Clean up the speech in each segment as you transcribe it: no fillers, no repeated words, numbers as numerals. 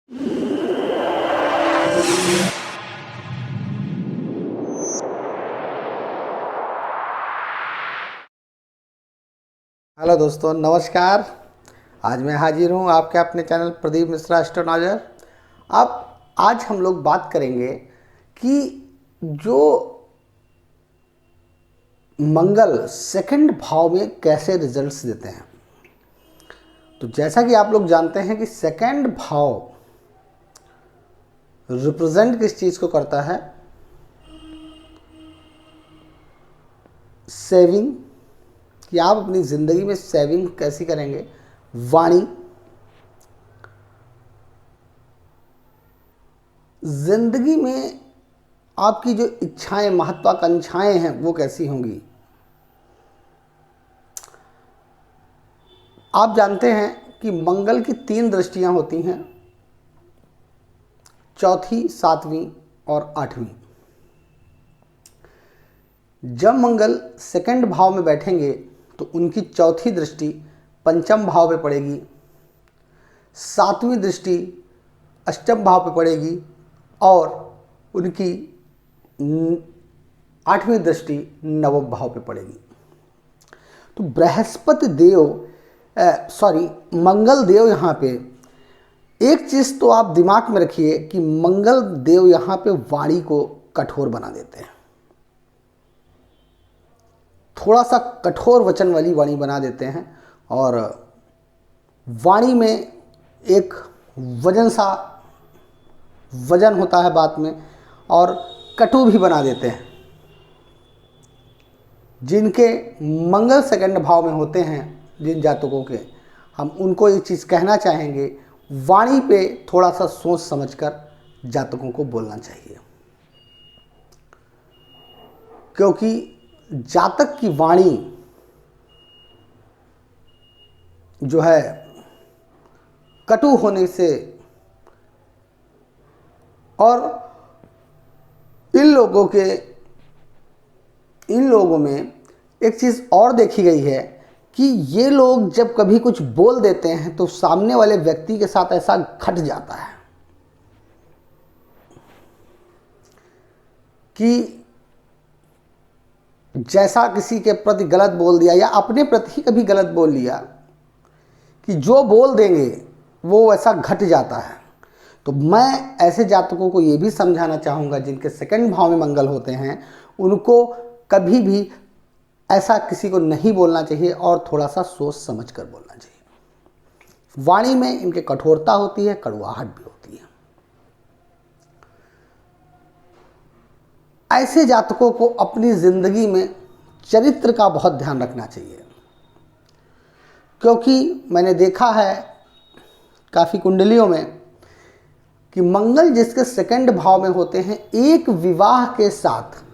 Hello दोस्तों, नमस्कार। आज मैं हाजिर हूँ आपके अपने चैनल प्रदीप मिश्रा एस्ट्रोलॉजर। अब आज हम लोग बात करेंगे कि जो मंगल सेकंड भाव में कैसे रिजल्ट्स देते हैं। तो जैसा कि आप लोग जानते हैं कि सेकंड भाव रिप्रेजेंट किस चीज़ को करता है? सेविंग, कि आप अपनी ज़िंदगी में सेविंग कैसी करेंगे। वाणी, ज़िंदगी में आपकी जो इच्छाएं, महत्वाकांक्षाएं हैं वो कैसी होंगी। आप जानते हैं कि मंगल की 3 दृष्टियां होती हैं, चौथी, 7वीं और 8वीं। जब मंगल सेकंड भाव में बैठेंगे तो उनकी चौथी दृष्टि पंचम भाव पे पड़ेगी, 7वीं दृष्टि अष्टम भाव पे पड़ेगी और उनकी 8वीं दृष्टि नवम भाव पे पड़ेगी। तो बृहस्पति देव मंगल देव यहाँ पे, एक चीज़ तो आप दिमाग में रखिए कि मंगल देव यहाँ पे वाणी को कठोर बना देते हैं। थोड़ा सा कठोर वचन वाली वाणी बना देते हैं और वाणी में एक वजन होता है बात में, और कटु भी बना देते हैं। जिनके मंगल सेकंड भाव में होते हैं, जिन जातकों के, हम उनको एक चीज़ कहना चाहेंगे, वाणी पे थोड़ा सा सोच समझकर जातकों को बोलना चाहिए। क्योंकि जातक की वाणी जो है कटु होने से, और इन लोगों में एक चीज़ और देखी गई है कि ये लोग जब कभी कुछ बोल देते हैं तो सामने वाले व्यक्ति के साथ ऐसा घट जाता है कि जैसा किसी के प्रति गलत बोल दिया या अपने प्रति ही कभी गलत बोल लिया कि जो बोल देंगे वो ऐसा घट जाता है। तो मैं ऐसे जातकों को ये भी समझाना चाहूँगा जिनके सेकंड भाव में मंगल होते हैं, उनको कभी भी ऐसा किसी को नहीं बोलना चाहिए और थोड़ा सा सोच समझ कर बोलना चाहिए। वाणी में इनके कठोरता होती है, कड़वाहट भी होती है। ऐसे जातकों को अपनी ज़िंदगी में चरित्र का बहुत ध्यान रखना चाहिए। क्योंकि मैंने देखा है काफ़ी कुंडलियों में कि मंगल जिसके सेकंड भाव में होते हैं, एक विवाह के साथ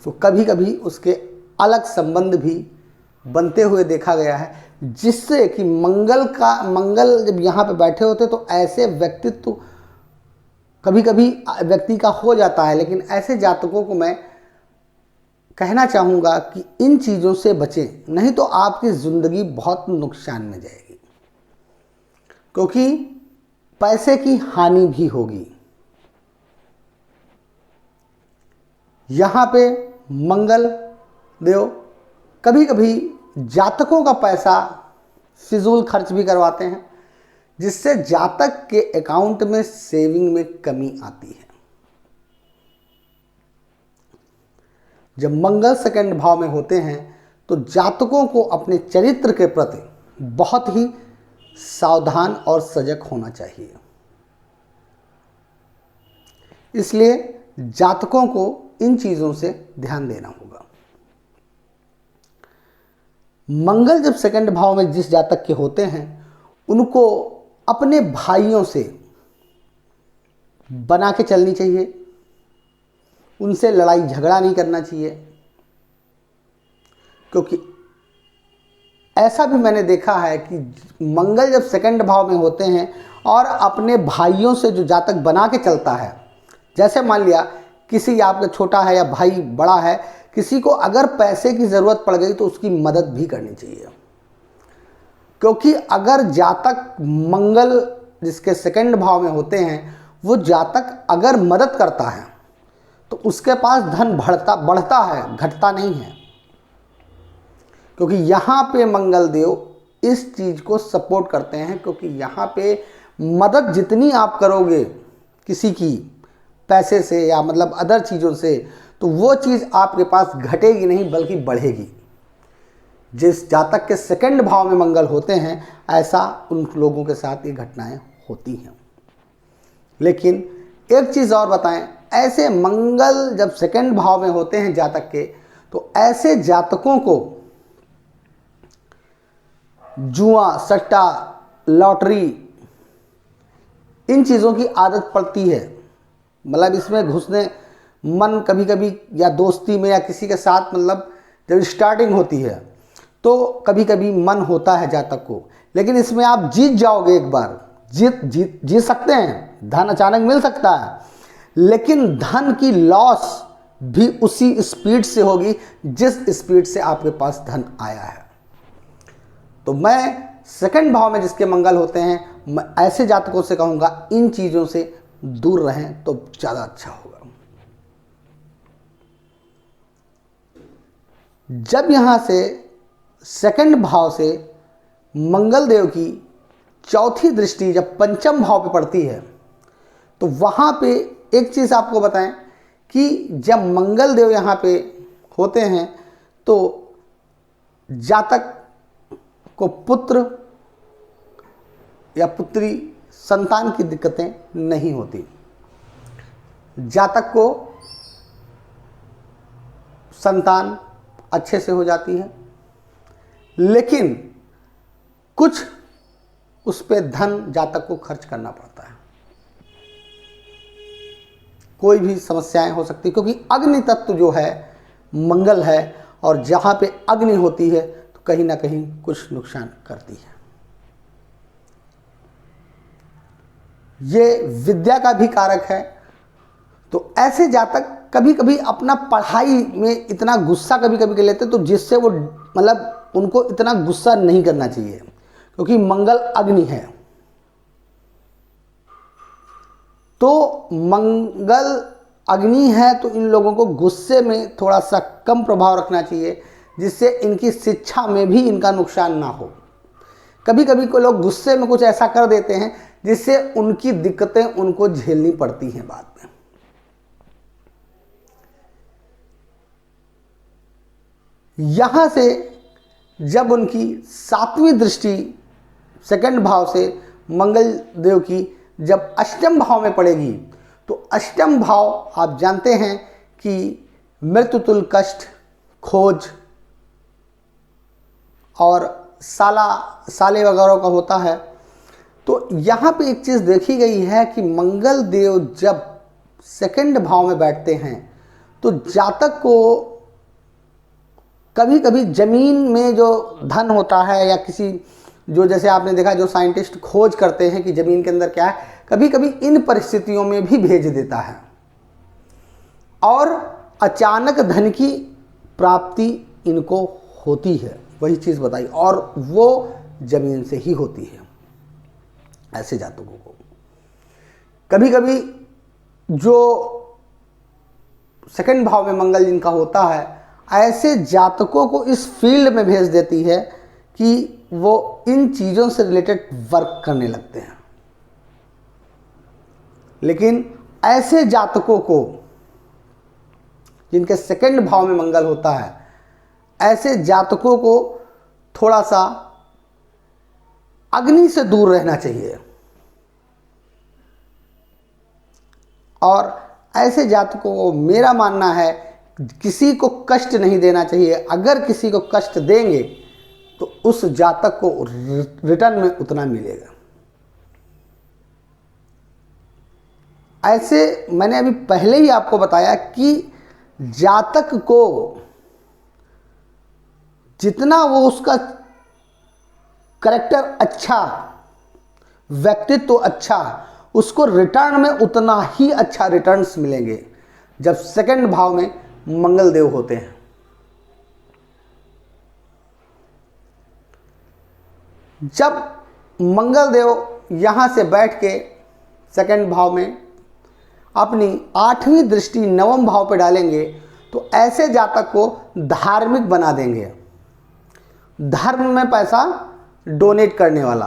तो कभी कभी उसके अलग संबंध भी बनते हुए देखा गया है, जिससे कि मंगल जब यहाँ पे बैठे होते तो ऐसे व्यक्तित्व कभी कभी व्यक्ति का हो जाता है। लेकिन ऐसे जातकों को मैं कहना चाहूँगा कि इन चीज़ों से बचें, नहीं तो आपकी ज़िंदगी बहुत नुकसान में जाएगी, क्योंकि पैसे की हानि भी होगी। यहाँ पे मंगल देव कभी कभी जातकों का पैसा फिजूल खर्च भी करवाते हैं, जिससे जातक के अकाउंट में सेविंग में कमी आती है। जब मंगल सेकंड भाव में होते हैं तो जातकों को अपने चरित्र के प्रति बहुत ही सावधान और सजग होना चाहिए। इसलिए जातकों को इन चीज़ों से ध्यान देना होगा। मंगल जब सेकंड भाव में जिस जातक के होते हैं, उनको अपने भाइयों से बना के चलनी चाहिए, उनसे लड़ाई झगड़ा नहीं करना चाहिए। क्योंकि ऐसा भी मैंने देखा है कि मंगल जब सेकंड भाव में होते हैं और अपने भाइयों से जो जातक बना के चलता है, जैसे मान लिया किसी आपका छोटा है या भाई बड़ा है, किसी को अगर पैसे की ज़रूरत पड़ गई तो उसकी मदद भी करनी चाहिए। क्योंकि अगर जातक मंगल जिसके सेकंड भाव में होते हैं, वो जातक अगर मदद करता है तो उसके पास धन बढ़ता है, घटता नहीं है। क्योंकि यहाँ पे मंगल देव इस चीज़ को सपोर्ट करते हैं, क्योंकि यहाँ पे मदद जितनी आप करोगे किसी की पैसे से या मतलब अदर चीज़ों से, तो वो चीज़ आपके पास घटेगी नहीं बल्कि बढ़ेगी। जिस जातक के सेकंड भाव में मंगल होते हैं, ऐसा उन लोगों के साथ ये घटनाएं होती हैं। लेकिन एक चीज़ और बताएं, ऐसे मंगल जब सेकंड भाव में होते हैं जातक के, तो ऐसे जातकों को जुआ, सट्टा, लॉटरी, इन चीज़ों की आदत पड़ती है। मतलब इसमें घुसने मन कभी कभी, या दोस्ती में या किसी के साथ, मतलब जब स्टार्टिंग होती है तो कभी कभी मन होता है जातक को, लेकिन इसमें आप जीत जाओगे एक बार, जीत सकते हैं, धन अचानक मिल सकता है, लेकिन धन की लॉस भी उसी स्पीड से होगी जिस स्पीड से आपके पास धन आया है। तो मैं सेकंड भाव में जिसके मंगल होते हैं, मैं ऐसे जातकों से कहूँगा इन चीज़ों से दूर रहें तो ज़्यादा अच्छा होगा। जब यहाँ से सेकंड भाव से मंगल देव की चौथी दृष्टि जब पंचम भाव पे पड़ती है, तो वहाँ पे एक चीज़ आपको बताएं कि जब मंगल देव यहाँ पे होते हैं तो जातक को पुत्र या पुत्री संतान की दिक्कतें नहीं होती। जातक को संतान अच्छे से हो जाती है, लेकिन कुछ उस पे धन जातक को खर्च करना पड़ता है। कोई भी समस्याएं हो सकती, क्योंकि अग्नि तत्व जो है मंगल है, और जहाँ पे अग्नि होती है तो कहीं ना कहीं कुछ नुकसान करती है। ये विद्या का भी कारक है। तो ऐसे जातक कभी कभी अपना पढ़ाई में इतना गुस्सा कभी कभी कर लेते, तो जिससे वो मतलब उनको इतना गुस्सा नहीं करना चाहिए, क्योंकि मंगल अग्नि है। तो मंगल अग्नि है तो इन लोगों को गुस्से में थोड़ा सा कम प्रभाव रखना चाहिए, जिससे इनकी शिक्षा में भी इनका नुकसान ना हो। कभी कभी को लोग गुस्से में कुछ ऐसा कर देते हैं जिससे उनकी दिक्कतें उनको झेलनी पड़ती हैं बाद में। यहां से जब उनकी सातवीं दृष्टि सेकंड भाव से मंगल देव की जब अष्टम भाव में पड़ेगी, तो अष्टम भाव आप जानते हैं कि मृत्युतुल कष्ट, खोज और साले वगैरह का होता है। तो यहाँ पे एक चीज़ देखी गई है कि मंगल देव जब सेकंड भाव में बैठते हैं तो जातक को कभी कभी ज़मीन में जो धन होता है, या किसी जो जैसे आपने देखा जो साइंटिस्ट खोज करते हैं कि ज़मीन के अंदर क्या है, कभी कभी इन परिस्थितियों में भी भेज देता है, और अचानक धन की प्राप्ति इनको होती है। वही चीज़ बताई, और वो ज़मीन से ही होती है। ऐसे जातकों को कभी कभी जो सेकंड भाव में मंगल जिनका होता है, ऐसे जातकों को इस फील्ड में भेज देती है कि वो इन चीज़ों से रिलेटेड वर्क करने लगते हैं। लेकिन ऐसे जातकों को जिनके सेकंड भाव में मंगल होता है, ऐसे जातकों को थोड़ा सा अग्नि से दूर रहना चाहिए, और ऐसे जातकों को मेरा मानना है किसी को कष्ट नहीं देना चाहिए। अगर किसी को कष्ट देंगे तो उस जातक को रिटर्न में उतना मिलेगा। ऐसे मैंने अभी पहले ही आपको बताया कि जातक को जितना वो उसका कैरेक्टर अच्छा, व्यक्तित्व तो अच्छा, उसको रिटर्न में उतना ही अच्छा रिटर्न्स मिलेंगे जब सेकंड भाव में मंगल देव होते हैं। जब मंगल देव यहाँ से बैठ के सेकंड भाव में अपनी 8वीं दृष्टि 9वें भाव पे डालेंगे तो ऐसे जातक को धार्मिक बना देंगे। धर्म में पैसा डोनेट करने वाला,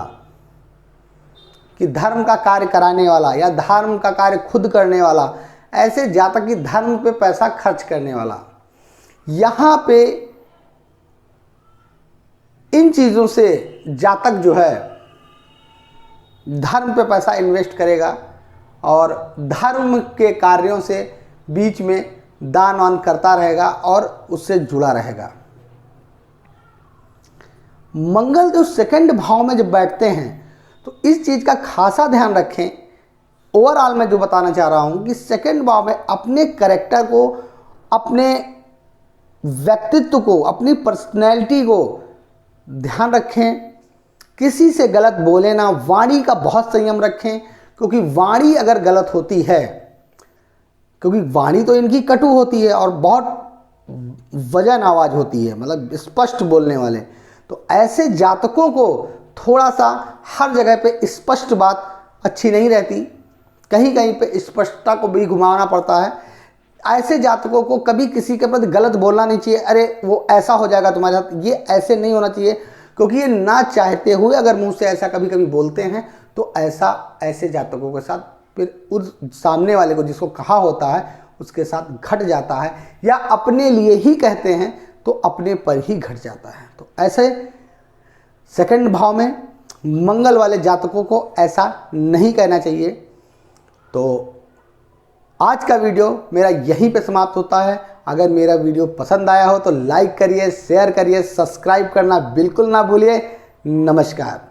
कि धर्म का कार्य कराने वाला या धर्म का कार्य खुद करने वाला, ऐसे जातक की धर्म पे पैसा खर्च करने वाला। यहाँ पे इन चीज़ों से जातक जो है धर्म पे पैसा इन्वेस्ट करेगा और धर्म के कार्यों से बीच में दान वान करता रहेगा और उससे जुड़ा रहेगा। मंगल जो सेकंड भाव में जब बैठते हैं तो इस चीज़ का खासा ध्यान रखें। ओवरऑल मैं जो बताना चाह रहा हूं कि सेकंड भाव में अपने कैरेक्टर को, अपने व्यक्तित्व को, अपनी पर्सनैलिटी को ध्यान रखें। किसी से गलत बोले ना, वाणी का बहुत संयम रखें, क्योंकि वाणी अगर गलत होती है, क्योंकि वाणी तो इनकी कटु होती है और बहुत वजन आवाज़ होती है, मतलब स्पष्ट बोलने वाले, तो ऐसे जातकों को थोड़ा सा हर जगह पे स्पष्ट बात अच्छी नहीं रहती, कहीं कहीं पे स्पष्टता को भी घुमाना पड़ता है। ऐसे जातकों को कभी किसी के प्रति गलत बोलना नहीं चाहिए, अरे वो ऐसा हो जाएगा तुम्हारे साथ, ये ऐसे नहीं होना चाहिए, क्योंकि ये ना चाहते हुए अगर मुंह से ऐसा कभी कभी बोलते हैं तो ऐसे जातकों के साथ फिर उस सामने वाले को जिसको कहा होता है उसके साथ घट जाता है, या अपने लिए ही कहते हैं तो अपने पर ही घट जाता है। तो ऐसे सेकंड भाव में मंगल वाले जातकों को ऐसा नहीं कहना चाहिए। तो आज का वीडियो मेरा यहीं पे समाप्त होता है। अगर मेरा वीडियो पसंद आया हो तो लाइक करिए, शेयर करिए, सब्सक्राइब करना बिल्कुल ना भूलिए। नमस्कार।